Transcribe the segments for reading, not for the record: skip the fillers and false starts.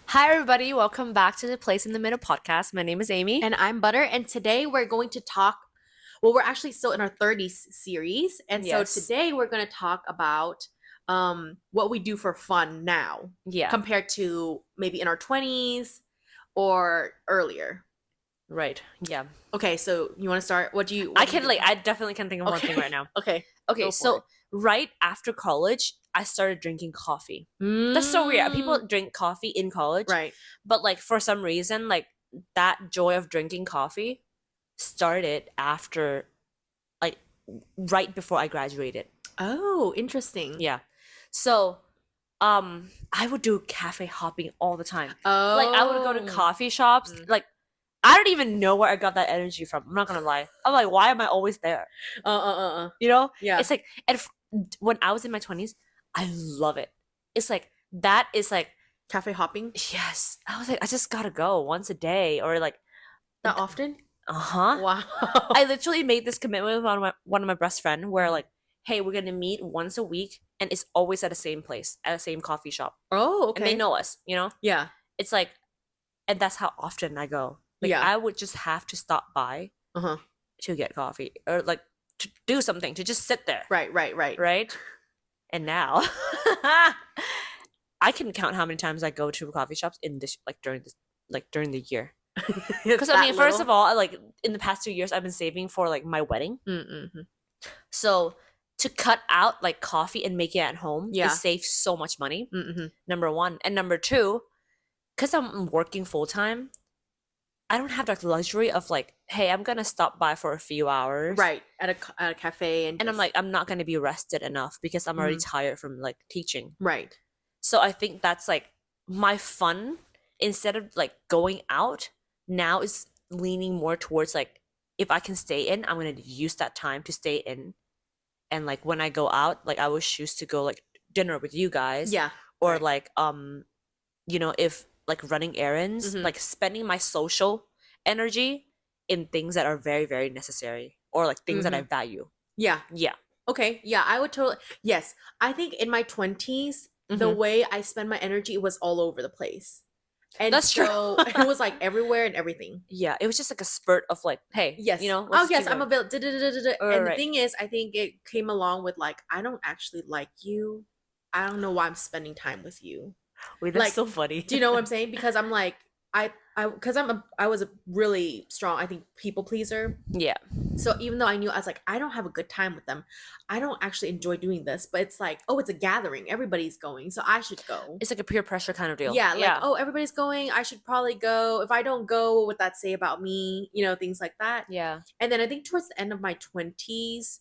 Hi, everybody. Welcome back to the Place in the Middle podcast. My name is Amy. And I'm Butter, and today we're going to talk. Well, we're actually still in our 30s series, and so Yes. today we're going to talk about what we do for fun now Yeah. compared to maybe in our 20s or earlier. Right. Yeah. Okay, so you want to start? What do you? I definitely can think of one thing right now. Okay. Okay. Go for So, it. right after college, I started drinking coffee. That's so weird. People drink coffee in college, Right. but like for some reason, like that joy of drinking coffee started after, like, right before I graduated. Oh, interesting. Yeah. So, I would do cafe hopping all the time. Oh. Like, I would go to coffee shops. Mm. Like, I don't even know where I got that energy from. I'm not gonna lie. I'm like, why am I always there? You know? Yeah. It's like, and when I was in my 20s, I love it. It's like, that is like, Cafe hopping yes. I was like, I just gotta go once a day or like, that often? uh-huh. Wow. I literally made this commitment with one of my best friend where like, hey, we're gonna meet once a week and it's always at the same place, at the same coffee shop. Oh, okay. And they know us, you know? Yeah. It's like, and that's how often I go. Like, Yeah. I would just have to stop by Uh-huh. to get coffee or like to do something, to just sit there. Right. Right? And now I can count how many times I go to coffee shops in this during the year. Because I mean, first of all, like in the past 2 years, I've been saving for like my wedding. Mm-hmm. So to cut out like coffee and make it at home, Yeah. it saves so much money. Mm-hmm. Number one. And number two, because I'm working full time, I don't have that luxury of like, hey, I'm gonna stop by for a few hours. Right. At a cafe and I'm like, I'm not gonna be rested enough because I'm already tired from like teaching. right. So I think that's like my fun, instead of like going out, now is leaning more towards like, if I can stay in, I'm gonna use that time to stay in. And like when I go out, like I would choose to go like dinner with you guys. Yeah. Or right. like if like running errands, like spending my social energy in things that are very, very necessary, or like things that I value. Yeah. Yeah. Okay. Yeah, I would totally. Yes. I think in my 20s, the way I spend my energy was all over the place. And That's true. so it was like everywhere and everything. Yeah, it was just like a spurt of like, hey, Yes. you know, Oh, let's yes, keep I'm going. available. And the Right. thing is, I think it came along with like, I don't actually like you. I don't know why I'm spending time with you. Wait, that's Like, so funny. Do you know what I'm saying? Because I'm like, because I was a really strong, I think, people pleaser. Yeah. So even though I knew, I was like, I don't have a good time with them. I don't actually enjoy doing this. But it's like, oh, it's a gathering. Everybody's going, so I should go. It's like a peer pressure kind of deal. Yeah, like, oh, everybody's going. I should probably go. If I don't go, what would that say about me? You know, things like that. Yeah. And then I think towards the end of my 20s,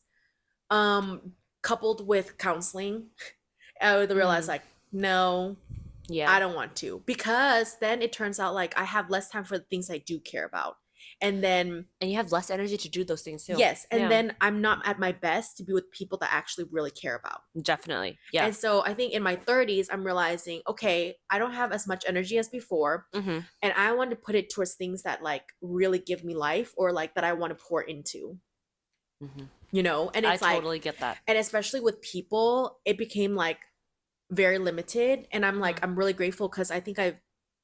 coupled with counseling, I would realize like, no, Yeah. I don't want to, because then it turns out like I have less time for the things I do care about. And then And you have less energy to do those things too. yes, and Yeah. then I'm not at my best to be with people that I actually really care about. Definitely. Yeah. And so I think in my 30s, I'm realizing, okay, I don't have as much energy as before, and I want to put it towards things that like really give me life, or like that I want to pour into. You know, and it's I totally get that. And especially with people, it became like very limited, and I'm like, I'm really grateful, because I think I've,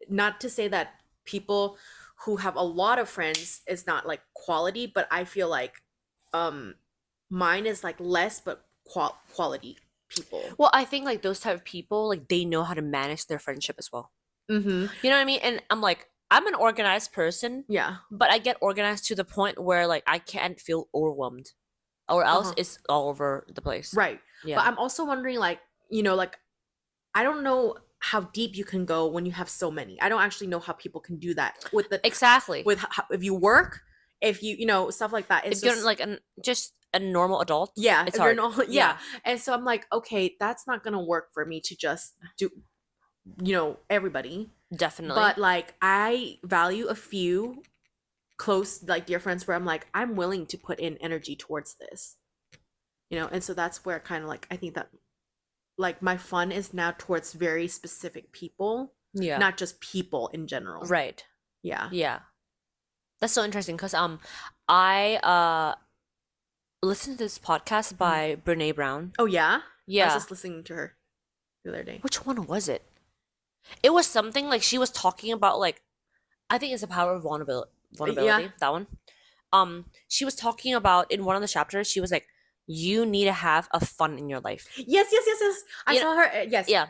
not to say that people who have a lot of friends is not like quality, but I feel like mine is like less but quality people. Well, I think like those type of people, like they know how to manage their friendship as well. Mm-hmm. You know what I mean? And I'm like, I'm an organized person. Yeah. But I get organized to the point where like I can't feel overwhelmed, or else it's all over the place. Right. Yeah. But I'm also wondering, like, you know, like, I don't know how deep you can go when you have so many. I don't actually know how people can do that with the Exactly. with if you work, if you know, stuff like that. It's if you're just like just a normal adult, yeah, it's if hard. you're not, yeah. And so I'm like, okay, that's not gonna work for me to just do, you know, everybody. Definitely. But like, I value a few close, like, dear friends where I'm like, I'm willing to put in energy towards this, you know. And so that's where kind of like, I think that like my fun is now towards very specific people, yeah. not just people in general. Right. Yeah. Yeah. That's so interesting because I listened to this podcast by Brene Brown. Oh yeah? I Yeah. was just listening to her the other day. Which one was it? It was something like she was talking about like I think it's the power of Yeah. vulnerability, that one. She was talking about in one of the chapters, she was like, you need to have a fun in your life. Yes. I You know, saw her. Yes. yeah,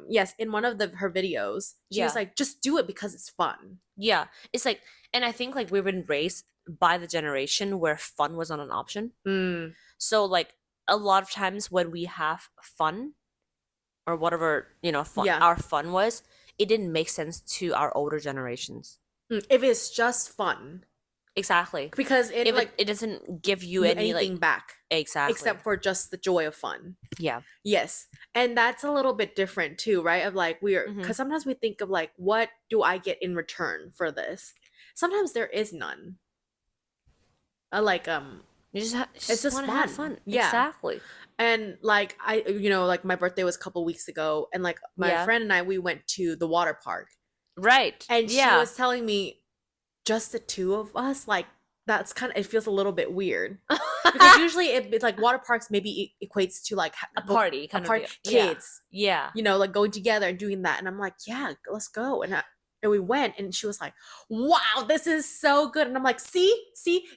Yes, in one of her videos, she was yeah, like, just do it because it's fun. yeah. It's like, and I think like we've been raised by the generation where fun was not an option. Mm, So like a lot of times when we have fun or whatever, fun yeah. our fun was, it didn't make sense to our older generations. If it's just fun, Exactly. because it If like it doesn't give you you any anything like back exactly. except for just the joy of fun. Yeah. Yes. And that's a little bit different too, right? Of like we're Hmm. because sometimes we think of like, what do I get in return for this? Sometimes there is none. Like You it's just just want to have fun. fun. Yeah. Exactly. And like like my birthday was a couple weeks ago, and like my Yeah. friend and I, we went to the water park, Right. and she Yeah. was telling me just the two of us, like that's kind of, it feels a little bit weird because usually it's like water parks maybe equates to like A party a kind of party, deal. Yeah. kids, Yeah. like going together and doing that. And I'm like, yeah, let's go. And we went, and she was like, wow, this is so good. And I'm like, see,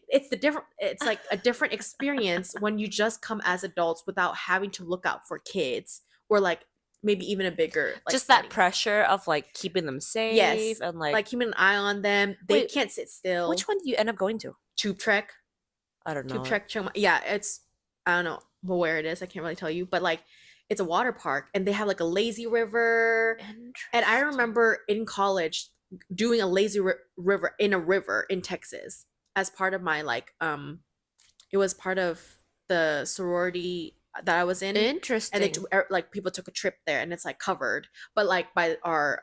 it's like a different experience when you just come as adults without having to look out for kids, or like maybe even a bigger like Just that setting. pressure of like keeping them safe Yes, and like keeping an eye on them. They Wait, can't sit still. which one did you end up going to? Tube Trek. I don't Tube know. Trek yeah, it's, I don't know where it is, I can't really tell you, but like it's a water park, and they have like a lazy river. And I Interesting. remember in college doing a lazy river in a river in Texas as part of my like it was part of the sorority that I was in. And Interesting. they like people took a trip there, and it's like covered, but like by our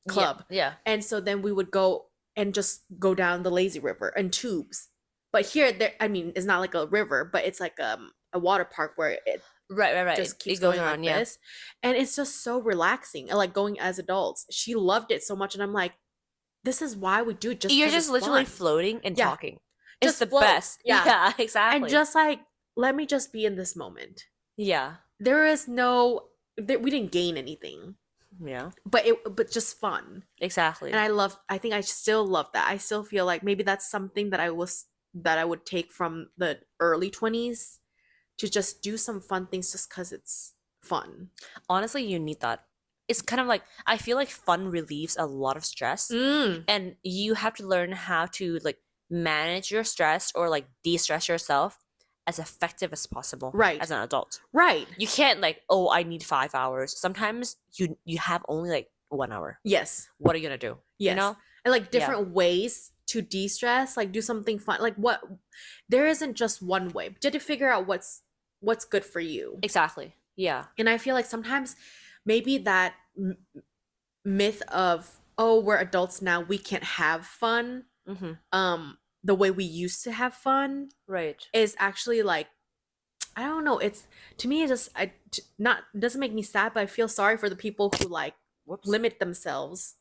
club. Yeah. And so then we would go and just go down the lazy river in tubes. But here, there, I mean, it's not like a river, but it's like a water park where it Right. just keeps It going on, like yeah. this. And it's just so relaxing. And like going as adults, she loved it so much. And I'm like, this is why we do it, just You're 'cause just it's literally fun. floating and Yeah. talking. It's Just the float. best. Yeah. Yeah, exactly. And just like, let me just be in this moment. yeah. There is no, we didn't gain anything, Yeah. but just fun. Exactly. And I think I still love that. I still feel like maybe that's something that I would take from the early 20s, to just do some fun things just because it's fun. Honestly, you need that. It's kind of like I feel like fun relieves a lot of stress, and you have to learn how to like manage your stress or like de-stress yourself as effective as possible. Right. As an adult, Right. you can't like, oh, I need 5 hours. Sometimes you have only like 1 hour. Yes. What are you gonna do? Yes. You know? And like different ways to de-stress, like do something fun. Like what, there isn't just one way. But you have to figure out what's good for you. Exactly. Yeah. And I feel like sometimes maybe that myth of, oh, we're adults now, we can't have fun, the way we used to have fun, Right. is actually like, I don't know, it's, to me, it just not doesn't make me sad, but I feel sorry for the people who like limit themselves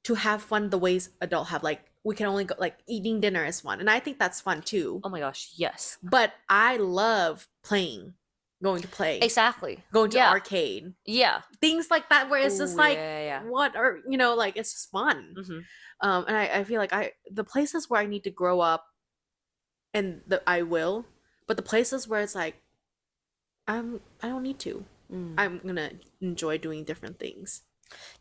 to have fun the ways adult have. Like we can only go, like eating dinner is fun, and I think that's fun too. Oh my gosh, yes. But I love playing, going to play, Exactly. going to Yeah. arcade, Yeah. things like that, where it's just Ooh, like, yeah. what are, like it's just fun. Mhm. And I feel like the places where I need to grow up, and I will, but the places where it's like I don't need to. I'm gonna enjoy doing different things.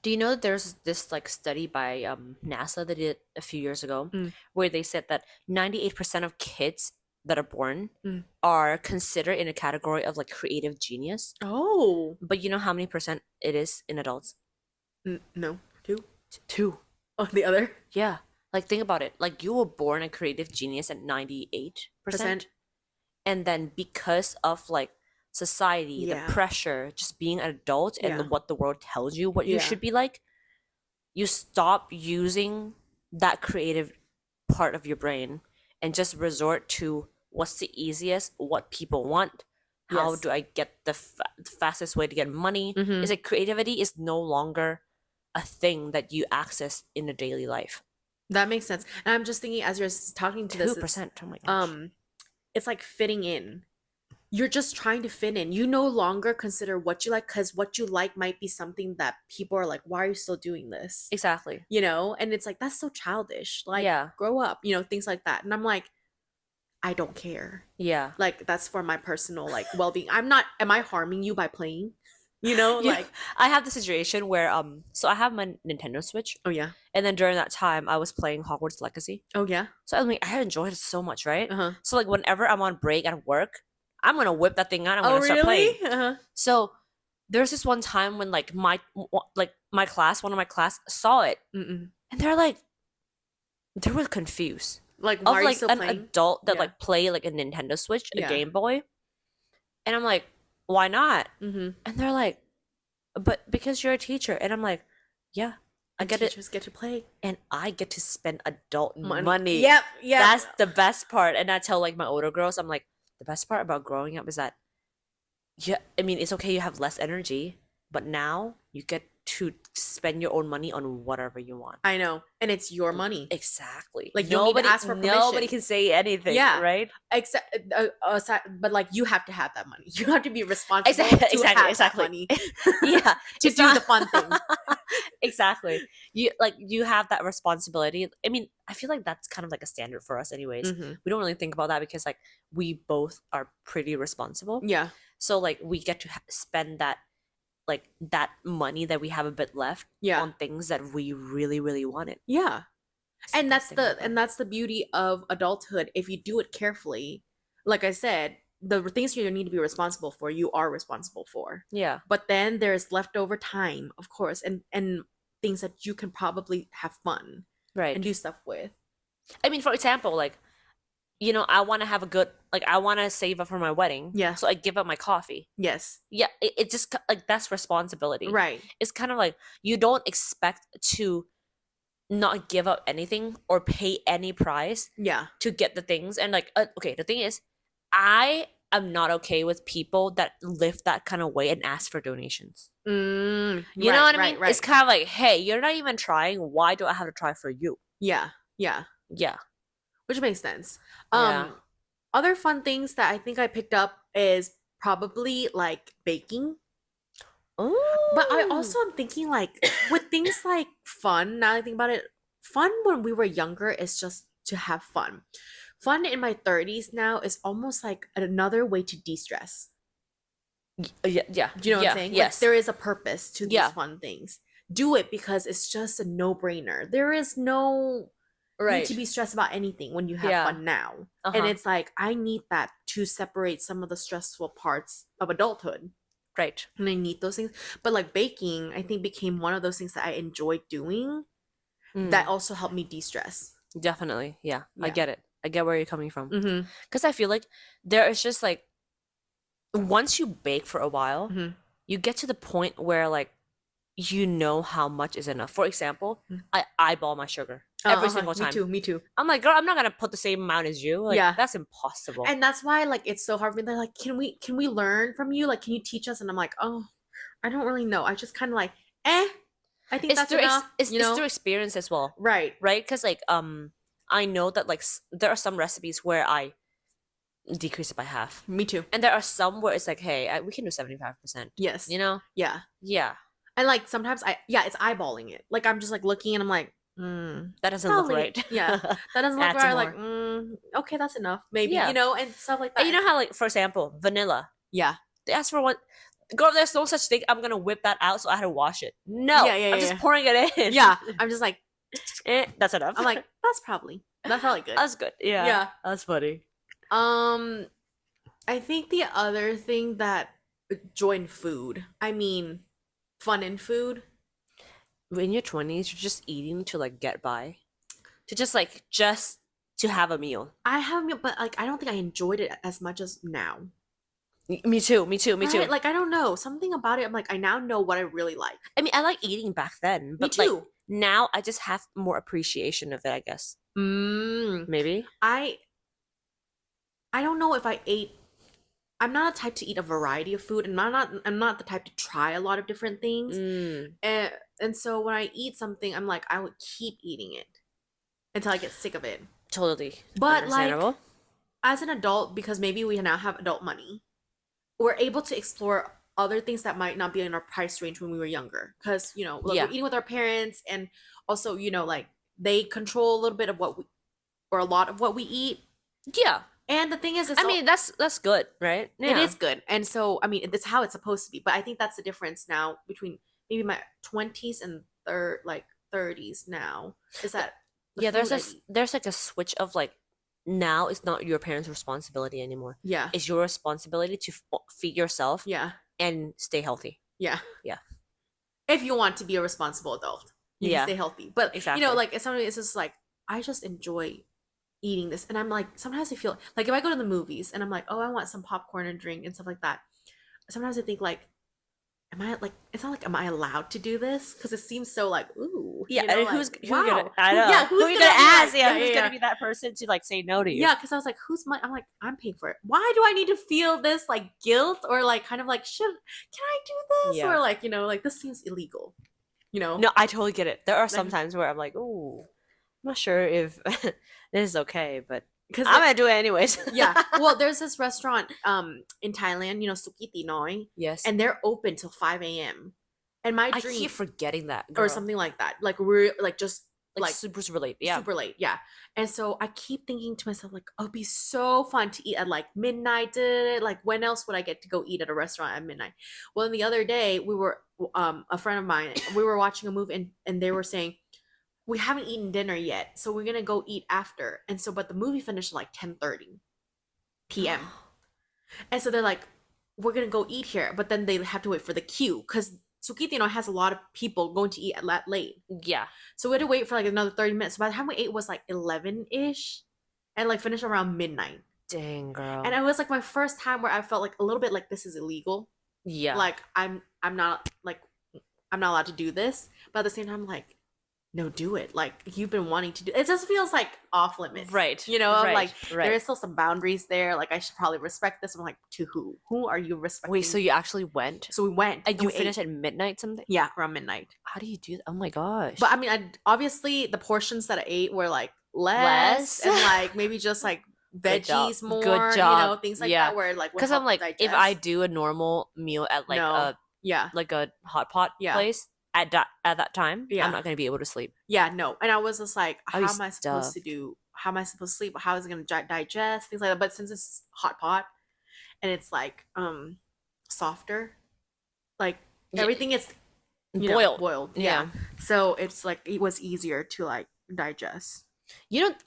Do you know that there's this like study by NASA that did a few years ago where they said that 98% of kids that are born are considered in a category of like creative genius. Oh, But you know how many percent it is in adults? no, two. Two. Oh, the other Yeah. Like think about it. Like you were born a creative genius at 98%. percent. And then because of like society, Yeah. the pressure, just being an adult and Yeah. what the world tells you what you Yeah. should be like, you stop using that creative part of your brain and just resort to what's the easiest, what people want, how Yes. do I get the fastest way to get money. Mhm. Is it creativity is no longer a thing that you access in a daily life. That makes sense. And I'm just thinking as you're talking to this, 2%. Oh my gosh. it's like fitting in. you're just trying to fit in. You no longer consider what you like because what you like might be something that people are like, why are you still doing this? Exactly. You know? And it's like, that's so childish. Like, Yeah. grow up, you know, things like that. And I'm like, I don't care. Yeah. Like, that's for my personal, like, well being. I'm not, am I harming you by playing? You know? Yeah. Like, I have the situation where so I have my Nintendo Switch, oh, yeah. and then during that time I was playing Hogwarts Legacy. Oh, yeah. So I mean, I enjoyed it so much, right? Uh huh. So like whenever I'm on break at work, I'm gonna whip that thing out. I'm Oh, gonna start playing. really? Uh huh. So there's this one time when like my class, one of my class saw it, Mm-mm. and they're like, they were confused Like, of why are you like still an playing? adult that Yeah. like play like a Nintendo Switch, a Yeah. Game Boy, and I'm like, why not? Mm-hmm. And they're like, but because you're a teacher, and I'm like, yeah, I get it, Teachers get to play. and I get to spend adult Money. money. Yep. Yep. That's the best part. And I tell like my older girls, I'm like, the best part about growing up is that, yeah, I mean, it's okay you have less energy, but now you get to spend your own money on whatever you want. I know. And it's your money. Exactly. Like, you don't need to ask for nobody permission. can say anything. Yeah. Right. Except, but like, you have to have that money. You have to be responsible Exactly. to have that money Yeah. to It's do not- the fun things. Exactly. You have that responsibility. I mean, I feel like that's kind of like a standard for us anyways. Mhm. We don't really think about that because like we both are pretty responsible. Yeah. So like we get to spend that like that money that we have a bit left Yeah. on things that we really really wanted. Yeah. It's And best thing ever. that's the beauty of adulthood. If you do it carefully, like I said, the things you need to be responsible for, you are responsible for. Yeah. But then there's leftover time, of course, and things that you can probably have fun Right. and do stuff with. I mean, for example, like, you know, I want to have a good, like, I want to save up for my wedding. Yeah. So I give up my coffee. Yes. Yeah. It just, like, that's responsibility. Right. It's kind of like you don't expect to not give up anything or pay any price Yeah. to get the things. And, like, okay, the thing is, I am not okay with people that live that kind of way and ask for donations. You know what I mean? Right. It's kind of like, hey, you're not even trying. Why do I have to try for you? Yeah. Yeah. Yeah. Which makes sense. Yeah. Other fun things that I think I picked up is probably like baking. But I also am thinking like with things like fun, now that I think about it, fun when we were younger is just to have fun. Fun in my 30s now is almost like another way to de-stress. Yeah. Do you know what yeah, I'm saying? Yes. Like there is a purpose to these Yeah. fun things. Do it because it's just a no-brainer. There is no need to be stressed about anything when you have Yeah. fun now. And Uh-huh. it's like I need that to separate some of the stressful parts of adulthood. Right. And I need those things. But like baking, I think became one of those things that I enjoyed doing that also helped me de-stress. Definitely. Yeah. I Yeah. get it. I get where you're coming from. Mm-hmm. Because I feel like there is just like, once you bake for a while, Mhm. you get to the point where like, you know how much is enough. For example, Mhm. I eyeball my sugar every single time. Me too. I'm like, girl, I'm not gonna put the same amount as you. Like, Yeah. that's impossible. And that's why like it's so hard for me. They're like, can we learn from you? Like, can you teach us? And I'm like, oh, I don't really know. I just kind of like, I think it's that's through enough. it's you know? through experience as well, Right. right? Because like I know that like there are some recipes where I decrease it by half, Me too. and there are some where it's like, hey, we can do 75%. Yes. You know? Yeah. Yeah. And like sometimes it's eyeballing it. Like I'm just like looking and I'm like, That doesn't look Probably, right. yeah. that doesn't look Add some right. Like, okay, that's enough. Maybe, Yeah. you know, and stuff like that. And you know how like, for example, vanilla. Yeah. They asked for one. Girl, there's no such thing. I'm gonna whip that out, so I had to wash it. No, Yeah, I'm just yeah. pouring it in. Yeah. I'm just like, That's enough. I'm like, that's probably good. that's good. Yeah, Yeah. that's funny. I think the other thing that joined food, I mean, fun in food. In your 20s, you're just eating to like get by, to just to have a meal. I haven't, but like, I don't think I enjoyed it as much as now. Me too. Right? Like, I don't know. Something about it, I'm like, I now know what I really like. I mean, I like eating back then, but Me like too. now I just have more appreciation of it, I guess. Maybe. I don't know if I ate. I'm not a type to eat a variety of food, and I'm not the type to try a lot of different things. And so when I eat something, I'm like, I would keep eating it until I get sick of it. Totally. But like, Understandable. as an adult, because maybe we now have adult money, we're able to explore other things that might not be in our price range when we were younger. Because, like Yeah. we're eating with our parents, and also, like they control a little bit of what we, or a lot of what we eat. Yeah. And the thing is, it's I mean, that's good, right? it is good. And so, I mean, that's how it's supposed to be. But I think that's the difference now between maybe my 20s and 30s now, is that the Yeah, food I eat. there's like a switch of like now it's not your parents' responsibility anymore. Yeah. It's your responsibility to feed yourself Yeah. and stay healthy. Yeah. Yeah. If you want to be a responsible adult, you Yeah. can stay healthy. But Exactly. like sometimes it's just like I just enjoy eating this, and I'm like sometimes I feel like if I go to the movies and I'm like, oh, I want some popcorn and drink and stuff like that. Sometimes I think like, am I like? It's not like, am I allowed to do this? Because it seems so like, ooh, Yeah, you know, and like, who's wow. gonna I know. Yeah, who are you gonna gonna be ask? like- Yeah, who's gonna be that person to like say no to you? Yeah, because I was like, who's my? I'm like, I'm paying for it. Why do I need to feel this like guilt or like kind of like, can I do this? Yeah. Or like, like this seems illegal. No, I totally get it. There are Like- some times where I'm like, ooh, I'm not sure if this is okay, but because I'm gonna do it anyways. yeah. Well, there's this restaurant in Thailand, Suki Tinoy, Yes. and they're open till 5 a.m. And my I dream keep forgetting that, or girl. something like that. Like we're like just like super late. Yeah. super late. Yeah. And so I keep thinking to myself, like, oh, it'd be so fun to eat at like midnight. Like, when else would I get to go eat at a restaurant at midnight? Well, the other day we were a friend of mine, we were watching a movie, and they were saying, we haven't eaten dinner yet, so we're gonna go eat after. And so, but the movie finished at like 10:30 p.m. And so they're like, we're gonna go eat here, but then they have to wait for the queue because Sukitino has a lot of people going to eat at that late. Yeah. So we had to wait for like another 30 minutes. So by the time we ate, it was like 11-ish, and like finished around midnight. Dang, girl. And it was like my first time where I felt like a little bit like this is illegal. yeah. Like I'm not allowed to do this, but at the same time, like, no, do it. Like, you've been wanting to do it. Just feels like off limits. right. I'm right, like, right. there is still some boundaries there. Like, I should probably respect this. I'm like, to who? Who are you respecting? Wait, so you actually went? So we went. And you we finished ate. at midnight something? Yeah, around midnight. How do you do that? Oh my gosh. But I mean, obviously the portions that I ate were like less, Less? and like maybe just like Good job. veggies more, Good job. things like Yeah. that, where like would because I'm help like, if digest. I do a normal meal at like No. Yeah, a hot pot Yeah. place at that time, Yeah. I'm not gonna be able to sleep. yeah, no. And I was just like, how I'll be am I supposed to do? How am I supposed to sleep? How is it gonna digest? Things like that. But since it's hot pot and it's like softer, like Yeah. everything is boiled. Yeah. So it's like it was easier to like digest.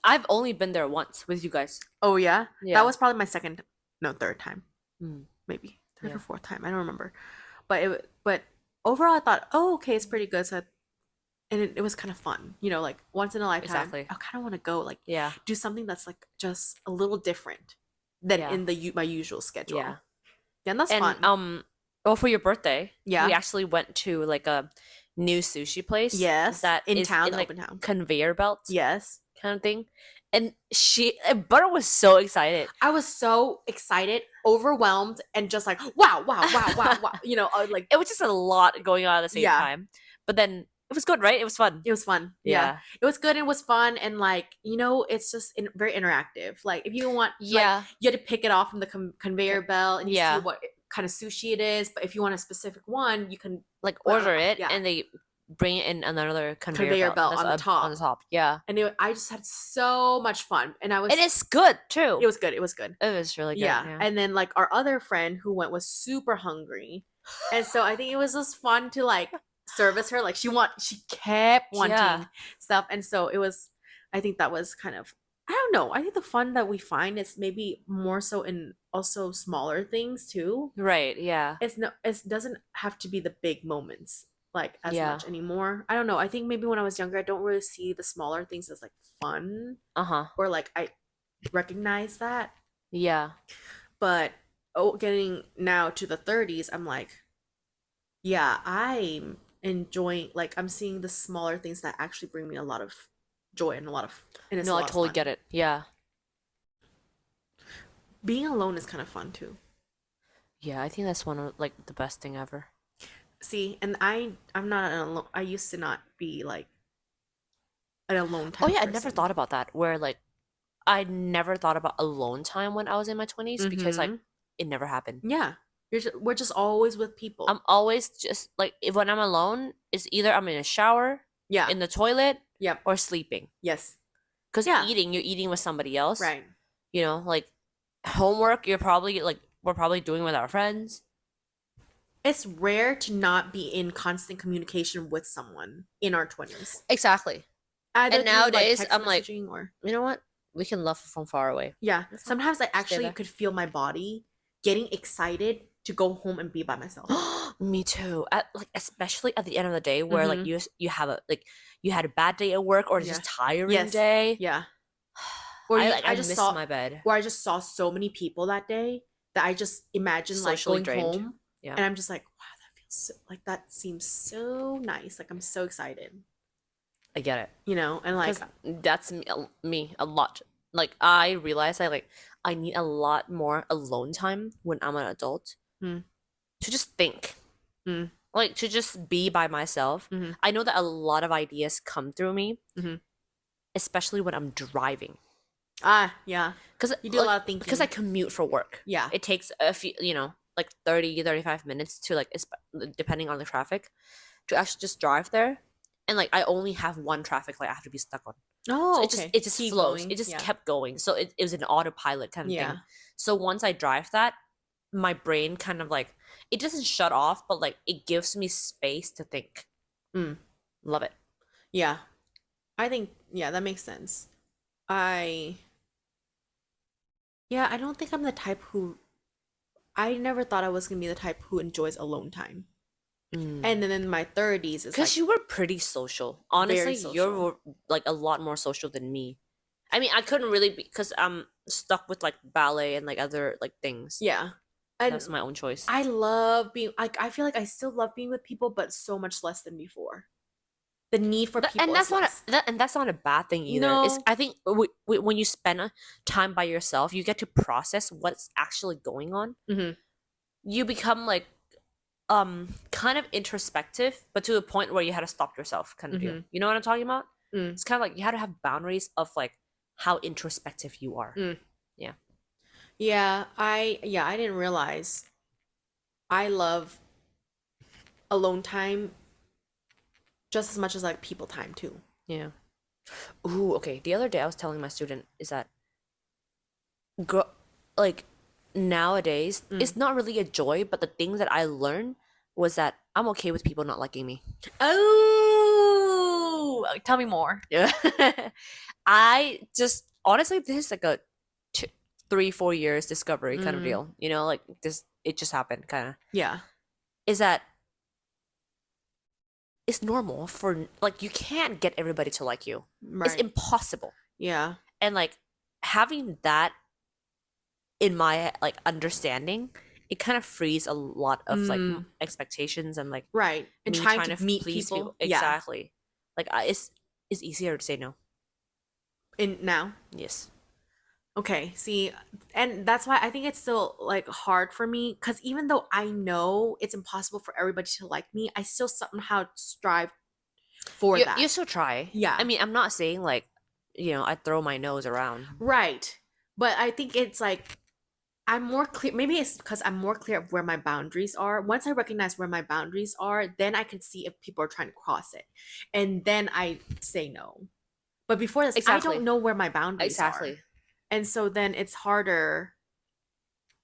I've only been there once with you guys. Oh yeah, Yeah. that was probably my third time, Mm. maybe third Yeah. or fourth time. I don't remember, but overall, I thought, oh, okay, it's pretty good. So, and it was kind of fun, like once in a lifetime. Exactly. I kind of want to go like Yeah. do something that's like just a little different than Yeah. in my usual schedule. Yeah. Yeah, and that's And fun. for your birthday, Yeah. we actually went to like a new sushi place. Yes, that in is town, in, like, open town. conveyor belts. Yes, Kind of thing. And Butter was so excited. I was so excited, overwhelmed, and just like wow, wow, wow, wow, wow. Like It was just a lot going on at the same Yeah. time. But then it was good, right? It was fun. it was fun. Yeah. It was good. It was fun, and like it's just very interactive. Like if you want, like, Yeah. you had to pick it off from the conveyor belt and you Yeah. see what kind of sushi it is. But if you want a specific one, you can Like Well, order it yeah. and they bring it in another conveyor, Conveyor belt that's on the top. On the top. Yeah. and I just had so much fun, and I was. And it's good too. It was good. It was good. It was really good. Yeah. And then like our other friend who went was super hungry, and so I think it was just fun to like service her. Like she kept wanting Yeah. stuff, and so it was. I think that was kind of. I don't know. I think the fun that we find is maybe more so in also smaller things too. Right. Yeah. It doesn't have to be the big moments like as Yeah. much anymore. I don't know. I think maybe when I was younger, I don't really see the smaller things as like fun Uh-huh. or like I recognize that. Yeah. But getting now to the 30s, I'm like, yeah, I'm enjoying. Like I'm seeing the smaller things that actually bring me a lot of joy and it's a No, I lot of totally fun. get it. Yeah. Being alone is kind of fun too. Yeah, I think that's one of like the best thing ever. See, and I'm not alone. I used to not be like an alone type Oh yeah, I never person. thought about that. Where like I never thought about alone time when I was in my 20s because like Mhm. it never happened. Yeah. we're just always with people. I'm always just like if when I'm alone, it's either I'm in a shower, Yeah. in the toilet, Yep. or sleeping. Yes. Because Yeah. you're eating with somebody else. Right. You know, like homework, you're probably like we're probably doing with our friends. It's rare to not be in constant communication with someone in our 20s. Exactly. Either And through, nowadays, text I'm like, messaging or you know what? We can love from far away. yeah. That's fine. Sometimes I Stay actually there. could feel my body getting excited to go home and be by myself. Me too. Like especially at the end of the day, where like Mhm. you have a like you had a bad day at work or it's Yeah. just tiring Yes. day. Yeah. Or I just miss saw my bed. where I just saw so many people that day that I just imagined like Socially going drained. home, Yeah. and I'm just like, wow, that feels so, like that seems so nice. Like I'm so excited, I get it. you know, and like 'Cause that's me a lot. Like I realize I need a lot more alone time when I'm an adult Mm. to just think. Mm. Like to just be by myself. Mhm. I know that a lot of ideas come through me, Mhm. especially when I'm driving. Yeah, Because you do a lot of thinking because I commute for work. yeah, It takes a few, like 35 minutes to like depending on the traffic to actually just drive there. And like I only have one traffic light I have to be stuck on. oh So okay, it just keep flows. going. It just Yeah. kept going. So it was an autopilot kind of Yeah. thing. So once I drive that, my brain kind of like it doesn't shut off, but like it gives me space to think. Mm. Love it. Yeah, I think that makes sense. I I don't think I'm the type who I never thought I was gonna be the type who enjoys alone time. And then in my 30s, it's Because like you were pretty social. Honestly, social. you're like a lot more social than me. I mean, I couldn't really because I'm stuck with like ballet and like other like things. yeah. And That's my own choice. I love being like I feel like I still love being with people, but so much less than before. The need for people And that's is not less. and that's not a bad thing either. It's No. I think when you spend time by yourself, you get to process what's actually going on. Mhm. You become like kind of introspective, but to a point where you had to stop yourself kind of deal. Mhm. You know what I'm talking about? Mm. It's kind of like you had to have boundaries of like how introspective you are. Mm. Yeah. Yeah, I didn't realize I love alone time just as much as like people time too. Yeah. Ooh, okay. The other day I was telling my student is that like nowadays it's not really a joy, but the thing that I learned was that I'm okay with people not liking me. Oh, tell me more. Yeah. I just honestly this is like a 3-4 years discovery kind of deal. You know, like this it just happened kind of. Yeah. Is that it's normal for like you can't get everybody to like you. It's Right. impossible. Yeah. And like having that in my like understanding, it kind of frees a lot of like expectations and like Right. And me trying to meet please people. Exactly. Like it's easier to say no. In now. Yes. Okay, see, and that's why I think it's still like hard for me because even though I know it's impossible for everybody to like me, I still somehow strive for that. You still try. Yeah. I mean, I'm not saying like, I throw my nose around. Right. But I think it's like I'm more clear. Maybe it's because I'm more clear of where my boundaries are. Once I recognize where my boundaries are, then I can see if people are trying to cross it. And then I say no. But before this, I Exactly. don't know where my boundaries Exactly. are. And so then it's harder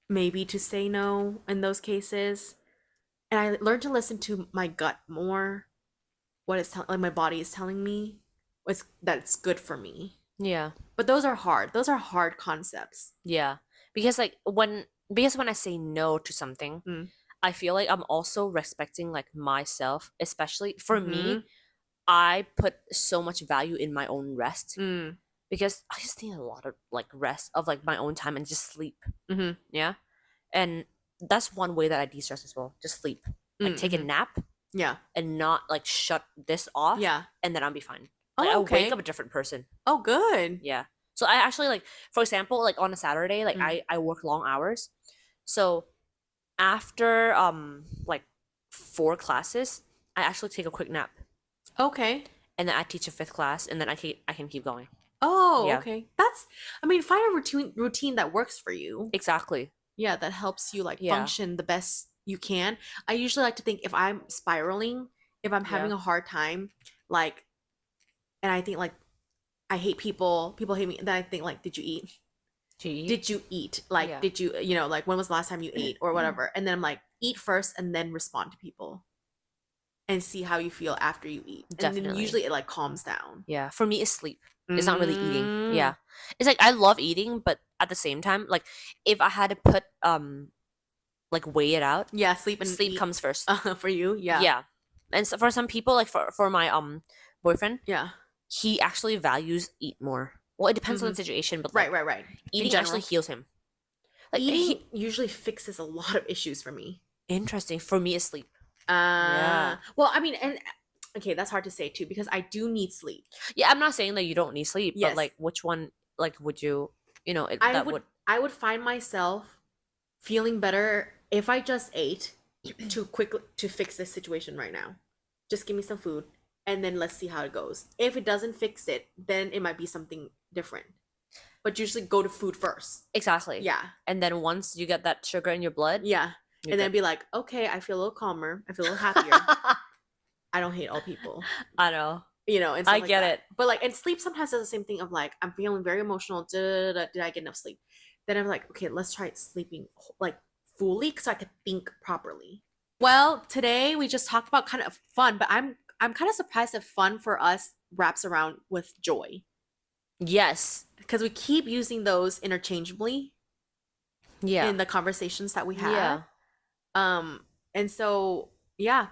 maybe to say no in those cases. And I learned to listen to my gut more. What it's like my body is telling me that it's good for me. Yeah. But those are hard. Those are hard concepts. Yeah. Because like when I say no to something, Mm. I feel like I'm also respecting like myself, especially for me. Mhm. I put so much value in my own rest Mm. because I just need a lot of like rest of like my own time and just sleep. Mhm. Yeah. And that's one way that I de-stress as well. Just sleep. Like take a Mhm. nap Yeah. and not like shut this off. Yeah. And then I'll be fine. Oh, Like, I'll okay. wake up a different person. Oh, good. Yeah. So I actually like, for example, like on a Saturday, like Mm. I work long hours. So after like 4 classes, I actually take a quick nap. Okay. And then I teach a 5th class and then I can keep going. Oh, Yeah. okay. Find a routine that works for you. Exactly. Yeah, that helps you like Yeah. function the best you can. I usually like to think if I'm spiraling, if I'm having Yeah. a hard time, like, and I think like I hate people, people hate me, then I think like, did you eat? To eat. Did you eat? Like, Yeah. did you, you know, like when was the last time you ate or whatever? And then I'm like, eat first and then respond to people and see how you feel after you eat. And then Definitely. usually it like calms down. Yeah. For me, it's sleep. It's not really eating. Mm. Yeah. It's like I love eating, but at the same time, like if I had to put like weigh it out, Yeah, sleep and sleep eat comes first. for you. Yeah. Yeah. And so for some people, like for my boyfriend, Yeah. he actually values eat more. Well, it depends on Hmm. the situation, but Right, like right, right. In eating actually general, heals him. Like eating he usually fixes a lot of issues for me. interesting. For me, it's sleep. Yeah. Well, I mean, and okay, that's hard to say too because I do need sleep. Yeah, I'm not saying that you don't need sleep, but Yes, like which one like would you, I that would would I would find myself feeling better if I just ate to quickly to fix this situation right now. Just give me some food and then let's see how it goes. If it doesn't fix it, then it might be something different. But usually go to food first. exactly. Yeah. And then once you get that sugar in your blood, Yeah. you're And then good. be like, okay, I feel a little calmer. I feel a little happier. I don't hate all people. I know. You know, and I stuff like get that. it. But like, and sleep sometimes does the same thing of like, I'm feeling very emotional. Da, da, da, did I get enough sleep? Then I'm like, okay, let's try sleeping like fully so I could think properly. Well, today we just talked about kind of fun, but I'm kind of surprised that fun for us wraps around with joy Yes. because we keep using those interchangeably Yeah. in the conversations that we had. Yeah. And so yeah,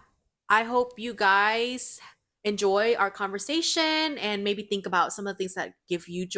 I hope you guys enjoy our conversation and maybe think about some of the things that give you joy